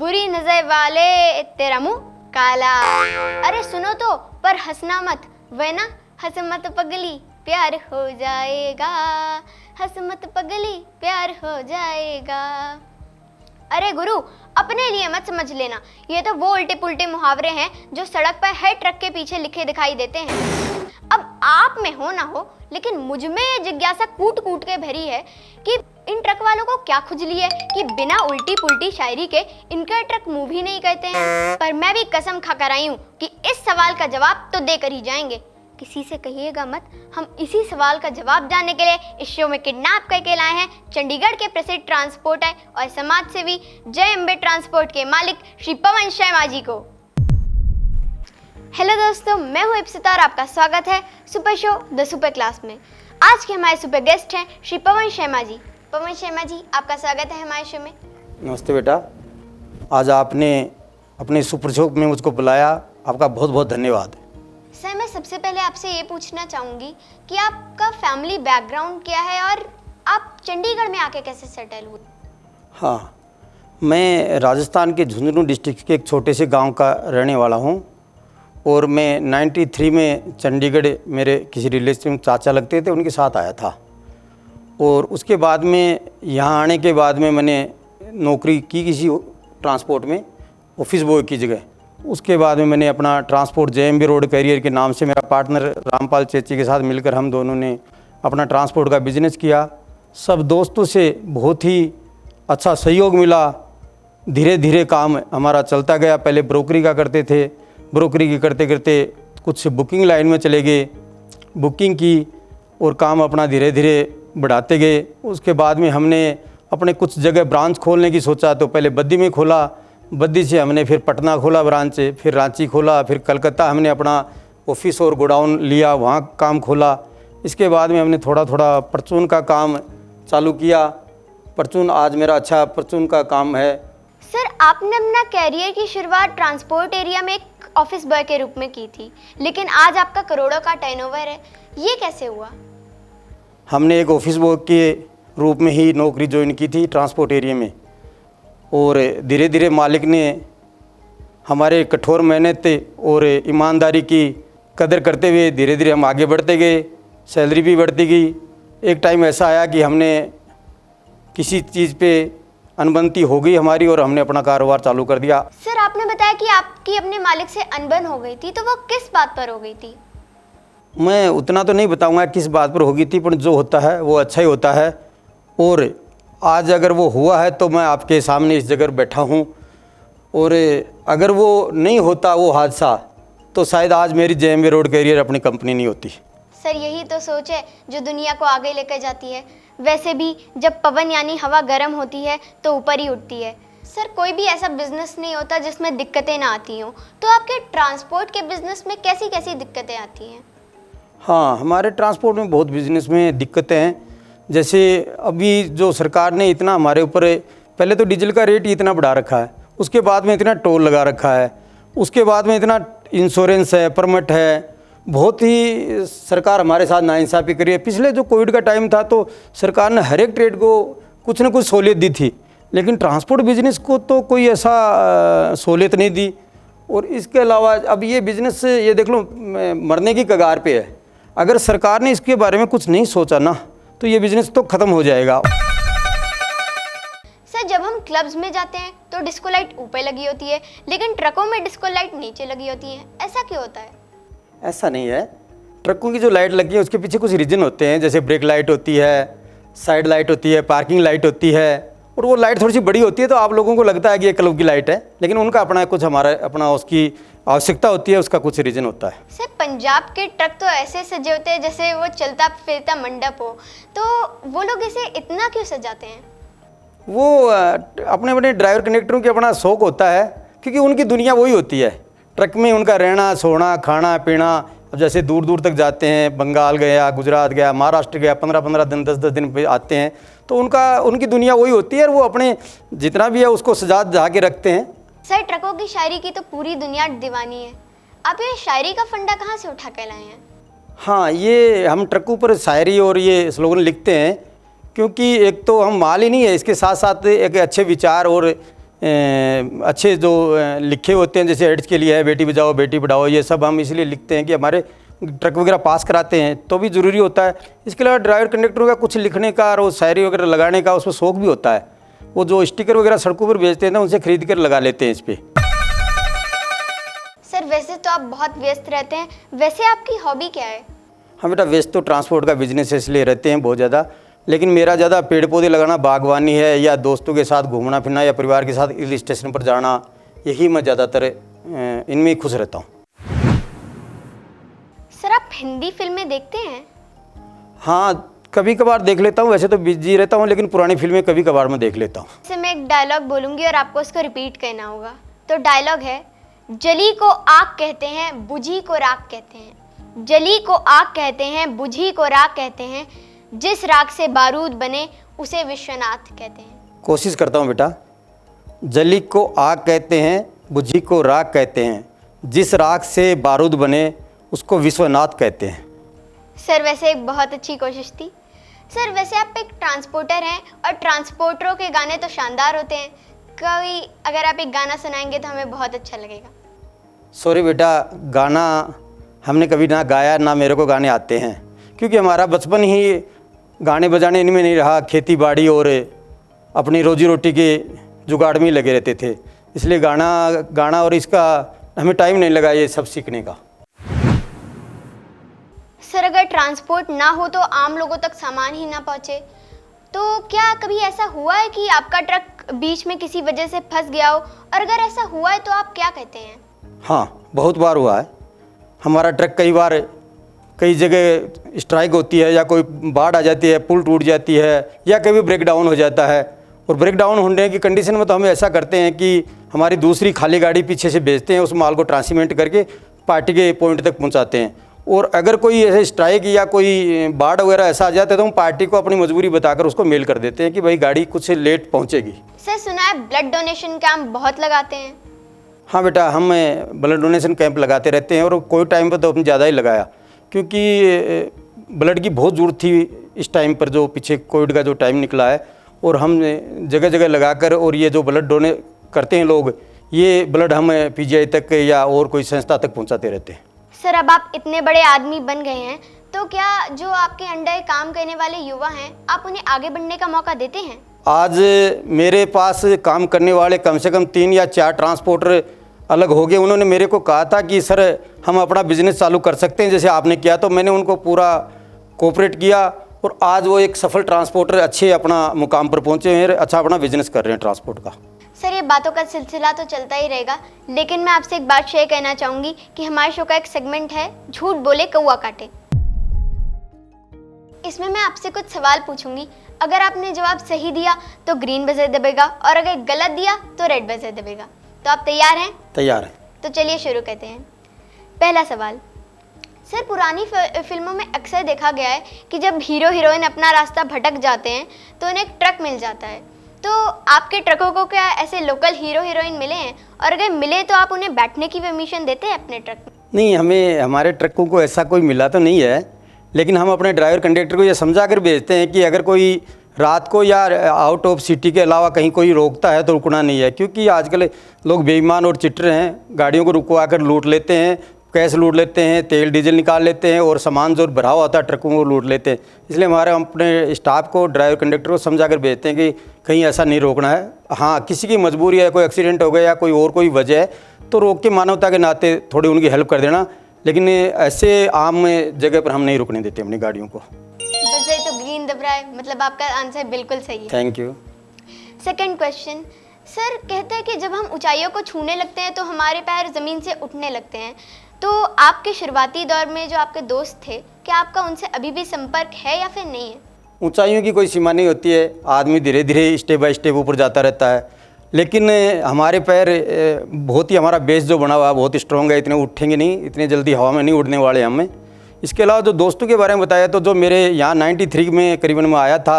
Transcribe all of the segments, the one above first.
बुरी नजर वाले तेरा मुंह काला। अरे सुनो तो पर हंसना मत, वरना हंस मत पगली प्यार हो जाएगा, हंस मत पगली प्यार हो जाएगा। अरे गुरु, अपने लिए मत समझ लेना, ये तो वो उल्टे पुल्टे मुहावरे हैं जो सड़क पर हर ट्रक के पीछे लिखे दिखाई देते हैं। अब आप में हो ना हो, लेकिन मुझ में ये जिज्ञासा कूट कूट के भरी है कि इन ट्रक वालों को क्या खुजली है कि बिना उल्टी पुल्टी शायरी के इनका ट्रक मूव ही नहीं करते हैं। पर मैं भी कसम खा कर आई हूँ कि इस सवाल का जवाब तो देकर ही जाएंगे। किसी से कहिएगा मत, हम इसी सवाल का जवाब जानने के लिए इस शो में किडनैप करके लाए हैं चंडीगढ़ के प्रसिद्ध ट्रांसपोर्टर और समाज सेवी जय अम्बे ट्रांसपोर्ट के मालिक श्री पवन शर्मा जी को। हेलो दोस्तों, मैं हूँ इप्सिता और आपका स्वागत है super show the super class में। आज के हमारे सुपर गेस्ट हैं श्री पवन शर्मा जी। पवन शर्मा जी, आपका स्वागत है हमारे शो में। नमस्ते बेटा, आज आपने अपने सुपर शो में मुझको बुलाया, आपका बहुत बहुत धन्यवाद। सर, मैं सबसे पहले आपसे ये पूछना चाहूँगी कि आपका फैमिली बैकग्राउंड क्या है और आप चंडीगढ़ में आके कैसे सेटल हुए? हाँ, मैं राजस्थान के झुंझुनू डिस्ट्रिक्ट के एक छोटे से गांव का रहने वाला हूं और मैं 93 में चंडीगढ़ मेरे किसी रिलेटिव चाचा लगते थे, उनके साथ आया था। और उसके बाद में यहाँ आने के बाद में मैंने नौकरी की किसी ट्रांसपोर्ट में, ऑफिस बॉय की जगह। उसके बाद में मैंने अपना ट्रांसपोर्ट JMB रोड कैरियर के नाम से मेरा पार्टनर रामपाल चेची के साथ मिलकर हम दोनों ने अपना ट्रांसपोर्ट का बिज़नेस किया। सब दोस्तों से बहुत ही अच्छा सहयोग मिला। धीरे धीरे काम हमारा चलता गया। पहले ब्रोकरी का करते थे, ब्रोकरी की करते करते कुछ बुकिंग लाइन में चले गए, बुकिंग की और काम अपना धीरे धीरे बढ़ाते गए। उसके बाद में हमने अपने कुछ जगह ब्रांच खोलने की सोचा, तो पहले बद्दी में खोला, बद्दी से हमने फिर पटना खोला ब्रांच, फिर रांची खोला, फिर कलकत्ता हमने अपना ऑफिस और गोडाउन लिया, वहाँ काम खोला। इसके बाद में हमने थोड़ा थोड़ा परचून का काम चालू किया। परचून आज मेरा अच्छा परचून का काम है। सर, आपने अपना कैरियर की शुरुआत ट्रांसपोर्ट एरिया में एक ऑफिस बॉय के रूप में की थी, लेकिन आज आपका करोड़ों का टर्नओवर है, ये कैसे हुआ? हमने एक ऑफिस बॉय के रूप में ही नौकरी ज्वाइन की थी ट्रांसपोर्ट एरिया में, और धीरे धीरे मालिक ने हमारे कठोर मेहनत और ईमानदारी की कदर करते हुए धीरे धीरे हम आगे बढ़ते गए। सैलरी भी बढ़ती गई। एक टाइम ऐसा आया कि हमने किसी चीज़ पे अनबनती हो गई हमारी और हमने अपना कारोबार चालू कर दिया। सर, आपने बताया कि आपकी अपने मालिक से अनबन हो गई थी, तो वो किस बात पर हो गई थी? मैं उतना तो नहीं बताऊंगा किस बात पर हो गई थी, पर जो होता है वो अच्छा ही होता है। और आज अगर वो हुआ है तो मैं आपके सामने इस जगह बैठा हूँ, और अगर वो नहीं होता वो हादसा, तो शायद आज मेरी JMB रोड कैरियर अपनी कंपनी नहीं होती। सर, यही तो सोच है जो दुनिया को आगे लेकर जाती है। वैसे भी जब पवन यानी हवा गर्म होती है तो ऊपर ही उठती है। सर, कोई भी ऐसा बिजनेस नहीं होता जिसमें दिक्कतें ना आती हों, तो आपके ट्रांसपोर्ट के बिजनेस में कैसी कैसी दिक्कतें आती हैं? हाँ, हमारे ट्रांसपोर्ट में बहुत बिजनेस में दिक्कतें हैं। जैसे अभी जो सरकार ने इतना हमारे ऊपर, पहले तो डीजल का रेट ही इतना बढ़ा रखा है, उसके बाद में इतना टोल लगा रखा है, उसके बाद में इतना इंश्योरेंस है, परमिट है, बहुत ही सरकार हमारे साथ नाइंसाफ़ी करी है। पिछले जो कोविड का टाइम था तो सरकार ने हर एक ट्रेड को कुछ न कुछ सहूलियत दी थी, लेकिन ट्रांसपोर्ट बिजनेस को तो कोई ऐसा सहूलियत नहीं दी। और इसके अलावा अब ये बिज़नेस, ये देख लो, मरने की कगार पे है। अगर सरकार ने इसके बारे में कुछ नहीं सोचा ना, तो ये बिज़नेस तो ख़त्म हो जाएगा। सर, जब हम क्लब्स में जाते हैं तो डिस्को लाइट ऊपर लगी होती है, लेकिन ट्रकों में डिस्को लाइट नीचे लगी होती है, ऐसा क्यों होता है? ऐसा नहीं है। ट्रकों की जो लाइट लगी है उसके पीछे कुछ रीजन होते हैं, जैसे ब्रेक लाइट होती है, साइड लाइट होती है, पार्किंग लाइट होती है, और वो लाइट थोड़ी सी बड़ी होती है तो आप लोगों को लगता है कि ये क्लब की लाइट है, लेकिन उनका अपना कुछ, हमारा अपना उसकी आवश्यकता होती है, उसका कुछ रीजन होता है। सर, पंजाब के ट्रक तो ऐसे सजे होते हैं जैसे वो चलता फिरता मंडप हो, तो वो लोग इसे इतना क्यों सजाते हैं? वो अपने अपने ड्राइवर कंडक्टरों की अपना शौक़ होता है, क्योंकि उनकी दुनिया वही होती है। ट्रक में उनका रहना, सोना, खाना पीना। अब जैसे दूर दूर तक जाते हैं, बंगाल गया, गुजरात गया, महाराष्ट्र गया, 15-15 दिन, 10-10 दिन पे आते हैं, तो उनकी दुनिया वही होती है, और वो अपने जितना भी है उसको सजा के रखते हैं। सर, ट्रकों की शायरी की तो पूरी दुनिया दीवानी है। आप ये शायरी का फंडा कहाँ से उठा कर लाए हैं? हाँ, ये हम ट्रकों पर शायरी और ये स्लोगन लिखते हैं, क्योंकि एक तो हम माल ही नहीं है, इसके साथ साथ एक अच्छे विचार और अच्छे जो लिखे होते हैं, जैसे एड्स के लिए है बेटी बचाओ बेटी पढ़ाओ, ये सब हम इसलिए लिखते हैं कि हमारे ट्रक वगैरह पास कराते हैं तो भी ज़रूरी होता है। इसके अलावा ड्राइवर कंडक्टरों का कुछ लिखने का और वो शायरी वगैरह लगाने का उसमें शौक भी होता है। वो जो स्टिकर वगैरह सड़कों पर बेचते हैं ना, उनसे खरीद कर लगा लेते हैं इस पर। सर वैसे तो आप बहुत व्यस्त रहते हैं, वैसे आपकी हॉबी क्या है? हाँ बेटा, व्यस्त तो ट्रांसपोर्ट का बिजनेस है इसलिए रहते हैं बहुत ज़्यादा, लेकिन मेरा ज़्यादा पेड़ पौधे लगाना, बागवानी है, या दोस्तों के साथ घूमना फिरना, या परिवार के साथ हिल स्टेशन पर जाना, यही मैं ज़्यादातर इनमें खुश रहता हूँ। सर आप हिंदी फिल्में देखते हैं? हाँ, कभी कभार देख लेता हूँ, वैसे तो बिजी रहता हूँ, लेकिन पुरानी फिल्में कभी कभार मैं देख लेता हूँ। जैसे मैं एक डायलॉग बोलूँगी और आपको उसको रिपीट करना होगा। तो डायलॉग है, जली को आग कहते हैं, बुझी को राख कहते हैं। जली को आग कहते हैं, बुझी को राख कहते हैं, जिस राख से बारूद बने उसे विश्वनाथ कहते हैं। कोशिश करता हूँ बेटा। जली को आग कहते हैं, बुझी को राख कहते हैं, जिस राख से बारूद बने उसको विश्वनाथ कहते हैं। सर वैसे एक बहुत अच्छी कोशिश थी। सर वैसे आप एक ट्रांसपोर्टर हैं और ट्रांसपोर्टरों के गाने तो शानदार होते हैं। कभी अगर आप एक गाना सुनाएंगे तो हमें बहुत अच्छा लगेगा। सॉरी बेटा, गाना हमने कभी ना गाया, ना मेरे को गाने आते हैं, क्योंकि हमारा बचपन ही गाने बजाने इनमें नहीं रहा। खेती बाड़ी और अपनी रोजी रोटी के जुगाड़ में ही लगे रहते थे, इसलिए गाना और इसका हमें टाइम नहीं लगा ये सब सीखने का। सर अगर ट्रांसपोर्ट ना हो तो आम लोगों तक सामान ही ना पहुंचे, तो क्या कभी ऐसा हुआ है कि आपका ट्रक बीच में किसी वजह से फंस गया हो, और अगर ऐसा हुआ है तो आप क्या कहते हैं? हाँ, बहुत बार हुआ है। हमारा ट्रक कई जगह स्ट्राइक होती है, या कोई बाढ़ आ जाती है, पुल टूट जाती है, या कभी ब्रेक डाउन हो जाता है। और ब्रेक डाउन होने की कंडीशन में तो हम ऐसा करते हैं कि हमारी दूसरी खाली गाड़ी पीछे से भेजते हैं, उस माल को ट्रांसमिट करके पार्टी के पॉइंट तक पहुंचाते हैं। और अगर कोई ऐसे स्ट्राइक या कोई बाढ़ वगैरह ऐसा आ जाता है तो हम पार्टी को अपनी मजबूरी बताकर उसको मेल कर देते हैं कि भाई गाड़ी कुछ लेट पहुंचेगी। सर सुना है ब्लड डोनेशन कैंप बहुत लगाते हैं? हाँ बेटा, हम ब्लड डोनेशन कैंप लगाते रहते हैं, और कोई टाइम पर तो हमने ज़्यादा ही लगाया, क्योंकि ब्लड की बहुत ज़रूरत थी इस टाइम पर, जो पीछे कोविड का जो टाइम निकला है। और हम जगह जगह लगाकर, और ये जो ब्लड डोनेट करते हैं लोग, ये ब्लड हम पीजीआई तक या और कोई संस्था तक पहुंचाते रहते हैं। सर अब आप इतने बड़े आदमी बन गए हैं, तो क्या जो आपके अंडर काम करने वाले युवा हैं, आप उन्हें आगे बढ़ने का मौका देते हैं? आज मेरे पास काम करने वाले कम से कम 3 या 4 ट्रांसपोर्टर अलग हो गए। उन्होंने मेरे को कहा था कि सर हम अपना बिजनेस चालू कर सकते हैं जैसे आपने किया, तो मैंने उनको पूरा कोऑपरेट किया, और आज वो एक सफल ट्रांसपोर्टर अच्छे अपना मुकाम पर पहुंचे हैं, अच्छा अपना बिजनेस कर रहे हैं ट्रांसपोर्ट का। सर ये बातों का सिलसिला तो चलता ही रहेगा, लेकिन मैं आपसे एक बात शेयर करना चाहूँगी कि हमारे शो का एक सेगमेंट है झूठ बोले कौवा काटे। इसमें मैं आपसे कुछ सवाल पूछूंगी, अगर आपने जवाब सही दिया तो ग्रीन बजर दबेगा, और अगर गलत दिया तो रेड बजर दबेगा। तो आप तैयार हैं? तैयार है। तो चलिए शुरू करते हैं। पहला सवाल, सर पुरानी फिल्मों में अक्सर देखा गया है कि जब हीरो हीरोइन अपना रास्ता भटक जाते हैं तो उन्हें एक ट्रक मिल जाता है। तो आपके ट्रकों को क्या ऐसे लोकल हीरो हीरोइन मिले हैं, और अगर मिले तो आप उन्हें बैठने की परमिशन देते हैं अपने ट्रक में? नहीं, हमारे ट्रकों को ऐसा कोई मिला तो नहीं है, लेकिन हम अपने ड्राइवर कंडक्टर को ये समझा कर भेजते हैं कि अगर कोई रात को या आउट ऑफ सिटी के अलावा कहीं कोई रोकता है तो रुकना नहीं है, क्योंकि आजकल लोग बेईमान और चिट्टर हैं, गाड़ियों को रुकवा कर लूट लेते हैं, कैश लूट लेते हैं, तेल डीजल निकाल लेते हैं, और सामान जो भरा हुआ होता है ट्रकों को लूट लेते हैं। इसलिए हमारे अपने स्टाफ को, ड्राइवर कंडक्टर को समझा कर भेजते हैं कि कहीं ऐसा नहीं रोकना है। हाँ, किसी की मजबूरी है, कोई एक्सीडेंट हो गया या कोई और कोई वजह है तो रोक के मानवता के नाते थोड़ी उनकी हेल्प कर देना, लेकिन ऐसे आम जगह पर हम नहीं रुकने देते अपनी गाड़ियों को। वैसे तो ग्रीन दब रहा है, मतलब आपका आंसर बिल्कुल सही है। Thank you. Second question, sir कहते हैं कि जब हम ऊंचाइयों को छूने लगते हैं तो हमारे पैर ज़मीन से उठने लगते हैं। तो आपके शुरुआती दौर में जो आपके दोस्त थे, क्या आपका उनसे अभी भी संपर्क है या फिर नहीं है? ऊंचाइयों की कोई सीमा नहीं होती है, आदमी धीरे धीरे स्टेप बाय स्टेप ऊपर जाता रहता है, लेकिन हमारे पैर बहुत ही, हमारा बेस जो बना हुआ है बहुत स्ट्रॉन्ग है, इतने उठेंगे नहीं, इतने जल्दी हवा में नहीं उड़ने वाले हमें। इसके अलावा जो दोस्तों के बारे में बताया, तो जो मेरे यहाँ 93 में करीबन में आया था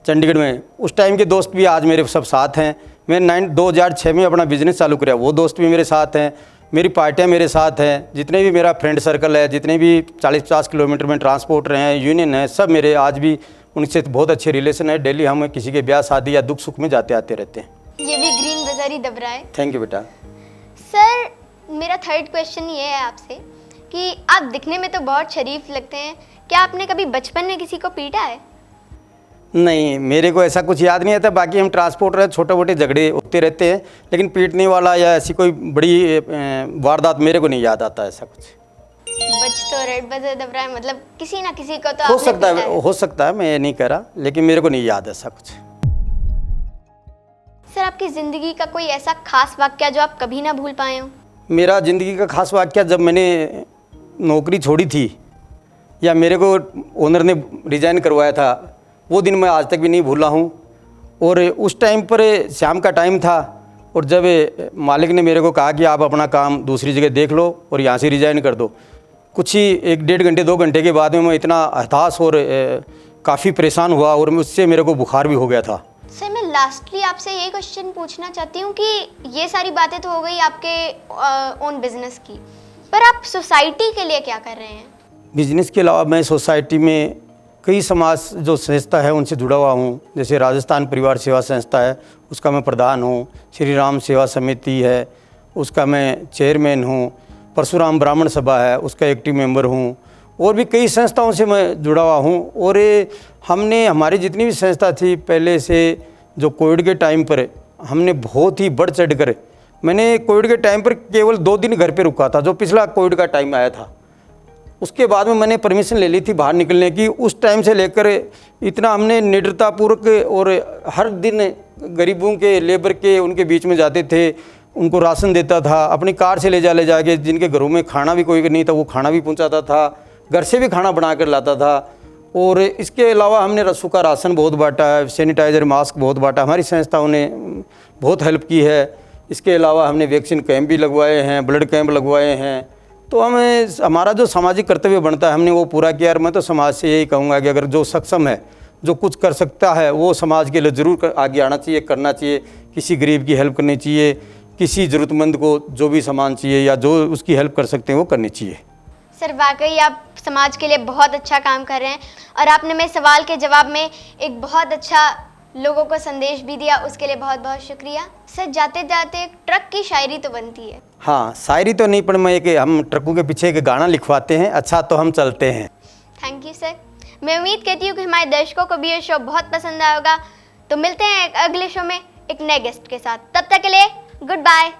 चंडीगढ़ में, उस टाइम के दोस्त भी आज मेरे सब साथ हैं। मैं 2006 में अपना बिजनेस चालू किया, वो दोस्त भी मेरे साथ हैं, मेरी पार्टियाँ मेरे साथ हैं, जितने भी मेरा फ्रेंड सर्कल है, जितने भी 40-50 किलोमीटर में ट्रांसपोर्टर हैं, यूनियन है, सब मेरे आज भी उनसे बहुत अच्छे रिलेशन है। डेली हम किसी के ब्याह शादी या दुख सुख में जाते आते रहते हैं। ये भी ग्रीन बजर सर ही दब रहा है। थैंक यू बेटा। सर मेरा थर्ड क्वेश्चन ये है आपसे कि आप दिखने में तो बहुत शरीफ लगते हैं, क्या आपने कभी बचपन में किसी को पीटा है? नहीं, मेरे को ऐसा कुछ याद नहीं आता। बाकी हम ट्रांसपोर्टर हैं, छोटे मोटे झगड़े होते रहते हैं, लेकिन पीटने वाला या ऐसी कोई बड़ी वारदात मेरे को नहीं याद आता ऐसा कुछ। बच तो रेड बजर दब रहा है, मतलब किसी ना किसी को तो हो आपने सकता पीटा है, हो सकता है, मैं ये नहीं कह रहा, लेकिन मेरे को नहीं याद ऐसा कुछ। सर आपकी ज़िंदगी का कोई ऐसा खास वाक्या जो आप कभी ना भूल पाए हो? मेरा ज़िंदगी का खास वाक़या जब मैंने नौकरी छोड़ी थी या मेरे को ओनर ने रिज़ाइन करवाया था, वो दिन मैं आज तक भी नहीं भूला हूँ। और उस टाइम पर शाम का टाइम था और जब मालिक ने मेरे को कहा कि आप अपना काम दूसरी जगह देख लो और यहाँ से रिज़ाइन कर दो, कुछ ही 1-1.5 घंटे 2 घंटे के बाद में मैं इतना हताश और काफ़ी परेशान हुआ और उससे मेरे को बुखार भी हो गया था। सर मैं लास्टली आपसे ये क्वेश्चन पूछना चाहती हूँ कि ये सारी बातें तो हो गई आपके ओन बिजनेस की, पर आप सोसाइटी के लिए क्या कर रहे हैं? बिजनेस के अलावा मैं सोसाइटी में कई समाज जो संस्था है उनसे जुड़ा हुआ हूँ। जैसे राजस्थान परिवार सेवा संस्था है, उसका मैं प्रधान हूँ। श्री राम सेवा समिति है, उसका मैं चेयरमैन हूँ। परशुराम ब्राह्मण सभा है, उसका एक्टिव मेंबर हूँ। और भी कई संस्थाओं से मैं जुड़ा हुआ हूँ। और हमने हमारी जितनी भी संस्था थी पहले से, जो कोविड के टाइम पर हमने बहुत ही बढ़ चढ़ कर, मैंने कोविड के टाइम पर केवल 2 दिन घर पे रुका था, जो पिछला कोविड का टाइम आया था। उसके बाद में मैंने परमिशन ले ली थी बाहर निकलने की। उस टाइम से लेकर इतना हमने निडरतापूर्वक और हर दिन गरीबों के, लेबर के, उनके बीच में जाते थे, उनको राशन देता था, अपनी कार से ले जाके, जिनके घरों में खाना भी कोई नहीं था वो खाना भी पहुंचाता था, घर से भी खाना बना कर लाता था। और इसके अलावा हमने सूखा राशन बहुत बांटा है, सैनिटाइज़र, मास्क बहुत बांटा। हमारी संस्थाओं ने बहुत हेल्प की है। इसके अलावा हमने वैक्सीन कैंप भी लगवाए हैं, ब्लड कैंप लगवाए हैं। तो हमें हमारा जो सामाजिक कर्तव्य बनता है हमने वो पूरा किया। और मैं तो समाज से यही कहूँगा कि अगर जो सक्षम है, जो कुछ कर सकता है, वो समाज के लिए ज़रूर आगे आना चाहिए, करना चाहिए। किसी गरीब की हेल्प करनी चाहिए, किसी ज़रूरतमंद को जो भी सामान चाहिए या जो उसकी हेल्प कर सकते हैं वो करनी चाहिए। सर वाकई आप समाज के लिए बहुत अच्छा काम कर रहे हैं और आपने मेरे सवाल के जवाब में एक बहुत अच्छा लोगों को संदेश भी दिया, उसके लिए बहुत बहुत शुक्रिया। सर जाते जाते एक ट्रक की शायरी तो बनती है। हाँ, शायरी तो नहीं, पर मैं हम ट्रकों के पीछे एक गाना लिखवाते हैं, अच्छा तो हम चलते हैं। Thank you sir. मैं उम्मीद करती हूँ कि हमारे दर्शकों को भी ये शो बहुत पसंद आएगा। तो मिलते हैं एक अगले शो में एक नए गेस्ट के साथ। तब तक के लिए गुड बाय।